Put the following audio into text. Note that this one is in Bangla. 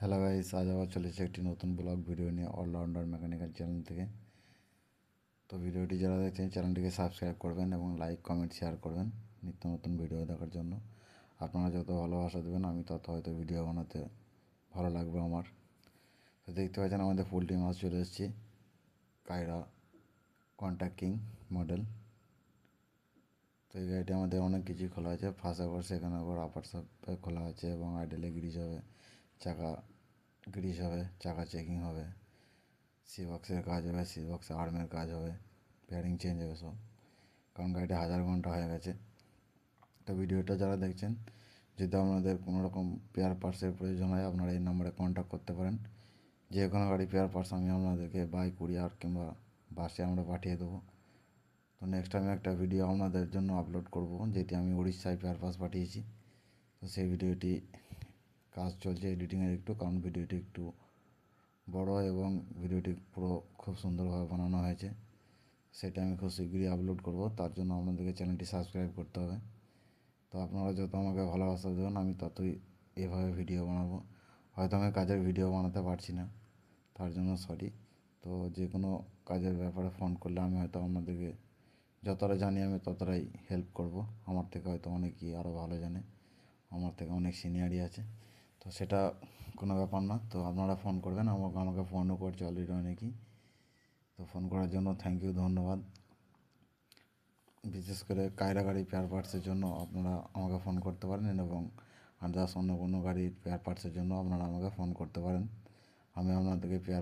হ্যালো গাইস, আজ আবার চলেছে একটি নতুন ব্লগ ভিডিও নিয়ে অলরাউন্ডার মেকানিক্যাল চ্যানেল থেকে। তো ভিডিওটি যারা দেখছেন চ্যানেলটিকে সাবস্ক্রাইব করবেন এবং লাইক কমেন্ট শেয়ার করবেন নিত্য নতুন ভিডিও দেখার জন্য। আপনারা যত ভালোবাসা দেবেন আমি তত হয়তো ভিডিও বানাতে ভালো লাগবে আমার। তো দেখতে পাচ্ছেন আমাদের পোল্ট্রি মাছ চলে এসেছি, কায়রা কন্ট্যাক্ট কিং মডেল। তো এই গাড়িটি আমাদের অনেক কিছুই খোলা আছে, ফার্স্ট আবার সেকেন্ড আবার আপার সাপে খোলা আছে এবং আইডেলে গ্রিজ হবে, চাকা গ্রিজ হবে, চাকা চেকিং হবে, সি বক্সের কাজ হবে, সি বক্সে আর্মের কাজ হবে, বেয়ারিং চেঞ্জ হবে সব, কারণ গাড়িটা 1000 ঘন্টা হয়ে গেছে। তো ভিডিওটা যারা দেখছেন, যদি আপনাদের কোনো রকম পেয়ার পার্টসের প্রয়োজন হয় আপনারা এই নম্বরে কন্ট্যাক্ট করতে পারেন। যে কোনো গাড়ি পেয়ার পার্টস আমি আপনাদেরকে বাই কুরিয়ার কিংবা বাসে আমরা পাঠিয়ে দেবো। তো নেক্সট আমি একটা ভিডিও আপনাদের জন্য আপলোড করব, যেটি আমি উড়িষ্যায় পেয়ার পার্টস পাঠিয়েছি। তো সেই ভিডিওটি কাজ চলছে এডিটিংয়ের একটু, কারণ ভিডিওটি একটু বড় এবং ভিডিওটি পুরো খুব সুন্দরভাবে বানানো হয়েছে। সেটা আমি খুব শীঘ্রই আপলোড করব, তার জন্য আপনাদেরকে চ্যানেলটি সাবস্ক্রাইব করতে হবে। তো আপনারা যত আমাকে ভালোবাসা দেবেন আমি ততই এভাবে ভিডিও বানাবো। হয়তো আমি কাজের ভিডিও বানাতে পারছি না, তার জন্য সরি। তো যে কোনো কাজের ব্যাপারে ফোন করলে আমি হয়তো আপনাদেরকে যতটা জানি আমি ততটাই হেল্প করব। আমার থেকে হয়তো অনেকেই আরও ভালো জানে, আমার থেকে অনেক সিনিয়রই আছে, তো সেটা কোনো ব্যাপার না। তো আপনারা ফোন করবেন, আমাকে ফোনও করছে অলরেডি অনেকেই। তো ফোন করার জন্য থ্যাংক ইউ, ধন্যবাদ। বিশেষ করে কায়রা গাড়ি পেয়ার পার্টসের জন্য আপনারা আমাকে ফোন করতে পারেন এবং আদার্স অন্য কোনো গাড়ির পেয়ার পার্টসের জন্য আপনারা আমাকে ফোন করতে পারেন। আমি আপনাদেরকে পেয়ার